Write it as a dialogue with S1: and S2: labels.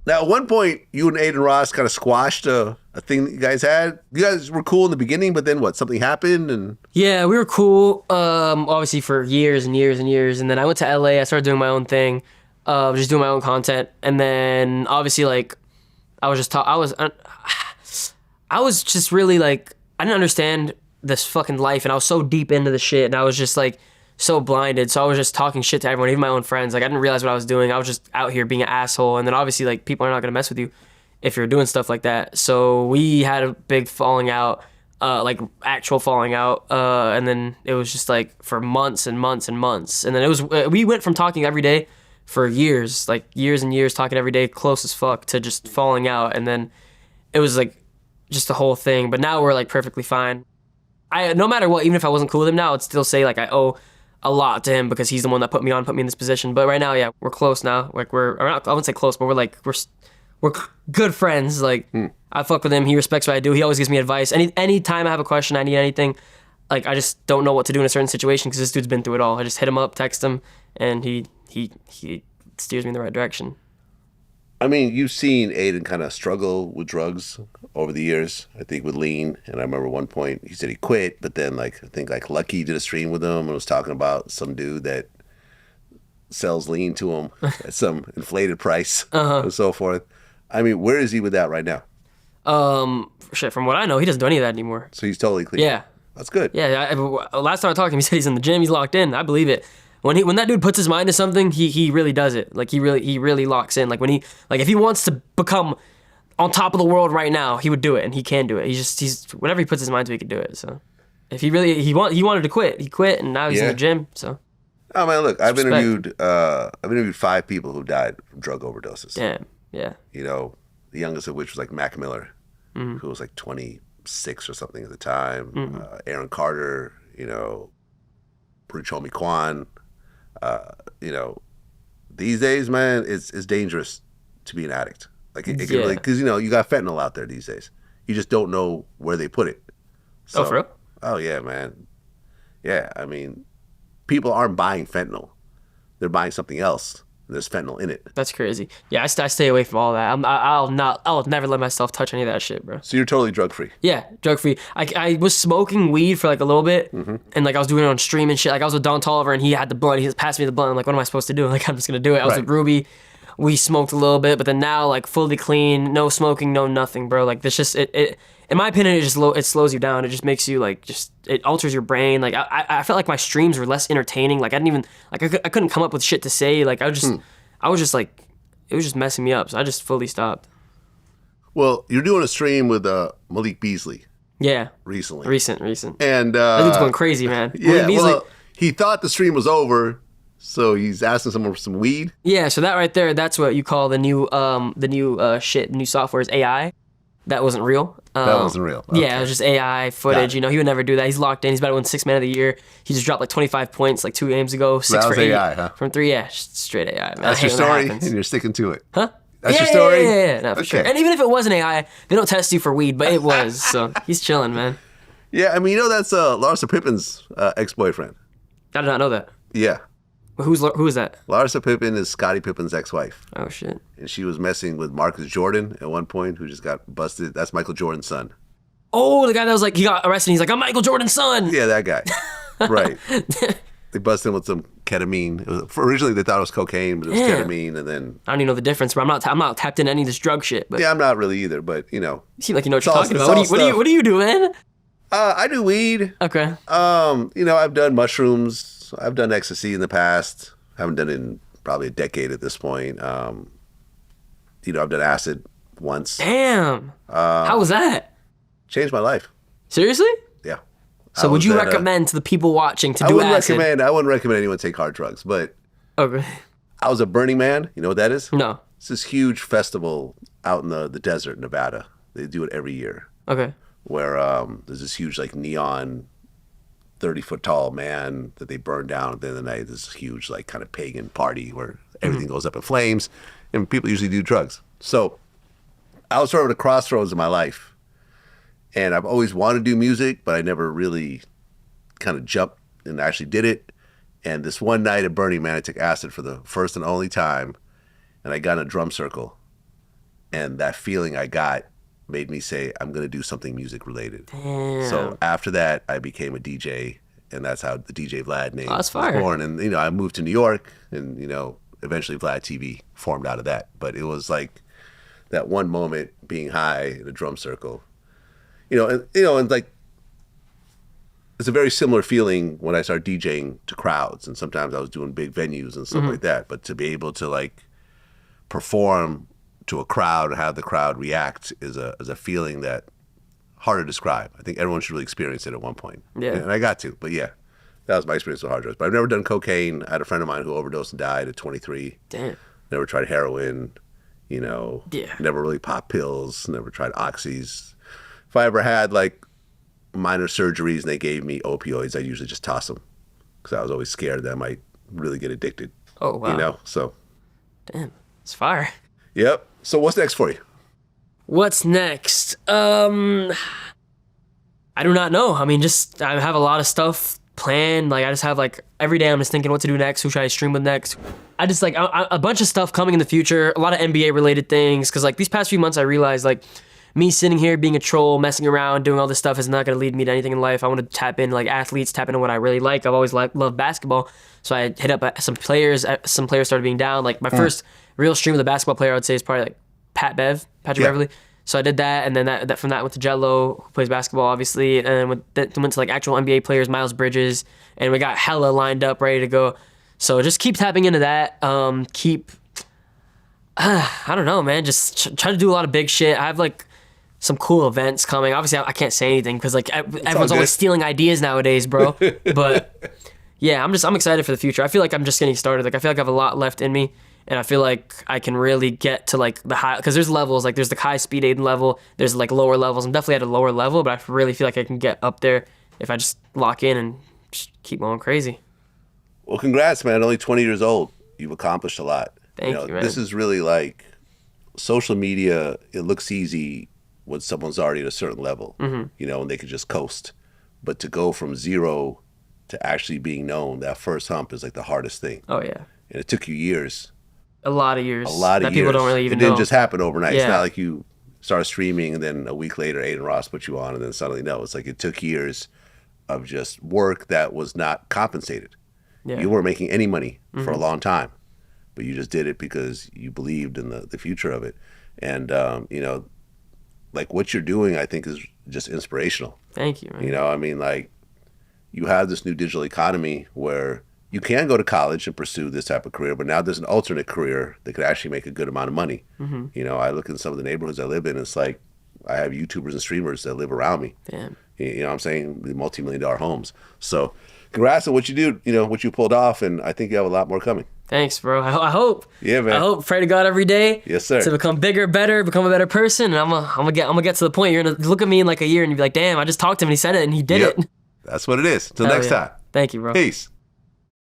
S1: Now, at one point, you and Adin Ross kind of squashed a thing that you guys had. You guys were cool in the beginning, but then what? Something happened, and
S2: Yeah, we were cool. Obviously for years and years and years, and then I went to LA. I started doing my own thing, just doing my own content, and then obviously like I was just I was just really like I didn't understand this fucking life, and I was so deep into the shit, and I was just like so blinded. So I was just talking shit to everyone, even my own friends. Like I didn't realize what I was doing. I was just out here being an asshole, and then obviously like people are not gonna mess with you if you're doing stuff like that. So we had a big falling out, like actual falling out, and then it was just like for months and months and months, and then it was we went from talking every day for years, like years and years, talking every day, close as fuck, to just falling out, and then it was like just the whole thing. But now we're like perfectly fine. No matter what, even if I wasn't cool with him now, I'd still say like I owe a lot to him because he's the one that put me in this position. But right now, yeah, we're close now. Like or not, I wouldn't say close, but we're good friends. Like I fuck with him. He respects what I do. He always gives me advice. Any time I have a question, I need anything, like I just don't know what to do in a certain situation because this dude's been through it all. I just hit him up, text him, and he steers me in the right direction.
S1: I mean, you've seen Adin kind of struggle with drugs over the years, I think with lean. And I remember one point he said he quit, but then like I think like Lucky did a stream with him and was talking about some dude that sells lean to him at some inflated price and so forth. I mean, where is he with that right now?
S2: Shit, from what I know, he doesn't do any of that anymore.
S1: So he's totally clean.
S2: Yeah.
S1: That's good.
S2: Yeah, last time I talked to him, he said he's in the gym, he's locked in. I believe it. When that dude puts his mind to something, he really does it. Like he really locks in. Like if he wants to become on top of the world right now, he would do it, and he can do it. He's whatever he puts his mind to, he can do it. So if he wanted to quit, he quit, and now he's in the gym. So
S1: oh man, look, I've interviewed 5 people who died from drug overdoses.
S2: Damn, yeah.
S1: You know, the youngest of which was like Mac Miller, who was like 26 or something at the time. Aaron Carter, you know, Bruchomi Kwan. You know, these days, man, it's dangerous to be an addict. Like it can really, because you know you got fentanyl out there these days. You just don't know where they put it. So,
S2: for real?
S1: Oh yeah, man. Yeah, I mean, people aren't buying fentanyl; they're buying something else. There's fentanyl in it.
S2: That's crazy. Yeah, I stay away from all that. I'll never let myself touch any of that shit, bro.
S1: So you're totally drug free.
S2: Yeah, drug free. I was smoking weed for like a little bit, and like I was doing it on stream and shit. Like I was with Don Tolliver, and he had the blunt. He just passed me the blunt. I'm like, what am I supposed to do? Like I'm just gonna do it. I was with Ruby. We smoked a little bit, but then now like fully clean, no smoking, no nothing, bro. Like this just it. In my opinion, it slows you down. It just makes you like it alters your brain. Like I felt like my streams were less entertaining. Like I didn't even like I couldn't come up with shit to say. Like I was just like, it was just messing me up. So I just fully stopped.
S1: Well, you're doing a stream with Malik Beasley.
S2: Yeah.
S1: Recently.
S2: Recent.
S1: And
S2: that dude's going crazy, man.
S1: Yeah.
S2: Malik Beasley,
S1: well, he thought the stream was over, so he's asking someone for some weed.
S2: Yeah. So that right there, that's what you call the new new software is AI. That wasn't real.
S1: That wasn't real. Okay.
S2: Yeah, it was just AI footage. You know, he would never do that. He's locked in. He's about to win 6th Man of the Year. He just dropped like 25 points like 2 games ago. 6
S1: that was
S2: for 8
S1: AI, huh?
S2: From 3. Yeah, straight AI. Man.
S1: That's your story, and you're sticking to it.
S2: Huh?
S1: That's your story?
S2: Yeah, no, for sure. And even if it wasn't AI, they don't test you for weed, but it was. So he's chilling, man.
S1: Yeah, I mean, you know that's Larsa Pippen's ex-boyfriend.
S2: I did not know that.
S1: Yeah.
S2: Who is that?
S1: Larsa Pippen is Scottie Pippen's ex-wife.
S2: Oh, shit.
S1: And she was messing with Marcus Jordan at one point, who just got busted. That's Michael Jordan's son.
S2: Oh, the guy that was like, he got arrested and he's like, I'm Michael Jordan's son.
S1: Yeah, that guy. Right. They busted him with some ketamine. Originally, they thought it was cocaine, but it was ketamine, and then...
S2: I don't even know the difference, but I'm not tapped into any of this drug shit. But
S1: yeah, I'm not really either, but, you know...
S2: You seem like you know what you're talking about. What do you do, man?
S1: I do weed.
S2: Okay.
S1: You know, I've done mushrooms. I've done ecstasy in the past. I haven't done it in probably a decade at this point. You know, I've done acid once.
S2: Damn. How was that?
S1: Changed my life.
S2: Seriously?
S1: Yeah.
S2: So would you recommend to the people watching to do acid?
S1: I wouldn't recommend anyone take hard drugs, but
S2: okay.
S1: I was a Burning Man. You know what that is?
S2: No.
S1: It's this huge festival out in the desert, Nevada. They do it every year.
S2: Okay.
S1: Where there's this huge like neon 30-foot tall man that they burn down at the end of the night. This huge like kind of pagan party where everything goes up in flames, and people usually do drugs. So I was sort of at a crossroads in my life. And I've always wanted to do music, but I never really kind of jumped and actually did it. And this one night at Burning Man, I took acid for the first and only time. And I got in a drum circle. And that feeling I got made me say, I'm going to do something music related.
S2: Damn.
S1: So after that, I became a DJ, and that's how the DJ Vlad name
S2: that's
S1: was
S2: fire.
S1: born. And, I moved to New York, and, eventually Vlad TV formed out of that. But it was like that one moment being high in a drum circle, and like, it's a very similar feeling when I started DJing to crowds. And sometimes I was doing big venues and stuff like that. But to be able to like perform to a crowd and have the crowd react is a feeling that hard to describe. I think everyone should really experience it at one point.
S2: Yeah.
S1: And I got to, but yeah, that was my experience with hard drugs. But I've never done cocaine. I had a friend of mine who overdosed and died at 23.
S2: Damn.
S1: Never tried heroin,
S2: Yeah.
S1: never really popped pills, never tried oxys. If I ever had like minor surgeries and they gave me opioids, I usually just toss them because I was always scared that I might really get addicted.
S2: Oh, wow.
S1: So.
S2: Damn. It's fire.
S1: Yep. So what's next for you?
S2: What's next? I do not know. I mean, I have a lot of stuff planned. Like, I just have like every day I'm just thinking what to do next, who should I stream with next. I just like a bunch of stuff coming in the future, a lot of NBA related things. Cause like these past few months I realized like me sitting here being a troll, messing around, doing all this stuff is not going to lead me to anything in life. I want to tap into like athletes, tap into what I really like. I've always loved basketball. So I hit up some players. Some players started being down. Like my first real stream with a basketball player, I would say is probably like Patrick Beverly. So I did that, and then that from that went to Jello, who plays basketball, obviously, and then went to like actual NBA players, Miles Bridges, and we got hella lined up, ready to go. So just keep tapping into that. I don't know, man. Just try to do a lot of big shit. I have like some cool events coming. Obviously, I can't say anything because like everyone's always stealing ideas nowadays, bro. But yeah, I'm excited for the future. I feel like I'm just getting started. Like I feel like I have a lot left in me. And I feel like I can really get to like the high, because there's levels, like there's the high speed Adin level, there's like lower levels. I'm definitely at a lower level, but I really feel like I can get up there if I just lock in and just keep going crazy.
S1: Well, congrats, man. Only 20 years old. You've accomplished a lot.
S2: Thank you, man.
S1: This is really like social media. It looks easy when someone's already at a certain level, and they can just coast. But to go from zero to actually being known, that first hump is like the hardest thing.
S2: Oh, yeah.
S1: And it took you years.
S2: A lot of years.
S1: That
S2: people don't really even know.
S1: It didn't just happen overnight.
S2: Yeah.
S1: It's not like you started streaming and then a week later Adin Ross put you on and then suddenly, no. It's like it took years of just work that was not compensated.
S2: Yeah.
S1: You weren't making any money for a long time, but you just did it because you believed in the future of it. And, like what you're doing, I think is just inspirational.
S2: Thank you, man.
S1: I mean, like you have this new digital economy where you can go to college and pursue this type of career, but now there's an alternate career that could actually make a good amount of money. I look in some of the neighborhoods I live in, it's like I have YouTubers and streamers that live around me.
S2: Damn.
S1: You know what I'm saying? The multi-million-dollar homes. So congrats on what you do, what you pulled off, and I think you have a lot more coming.
S2: Thanks, bro. I hope.
S1: Yeah, man.
S2: I hope. Pray to God every day.
S1: Yes, sir.
S2: To become bigger, better, become a better person, and I'm gonna get to the point. You're gonna look at me in like a year and you'll be like, damn, I just talked to him and he said it and he did it.
S1: That's what it is. Till
S2: Hell
S1: next
S2: yeah.
S1: time.
S2: Thank you, bro.
S1: Peace.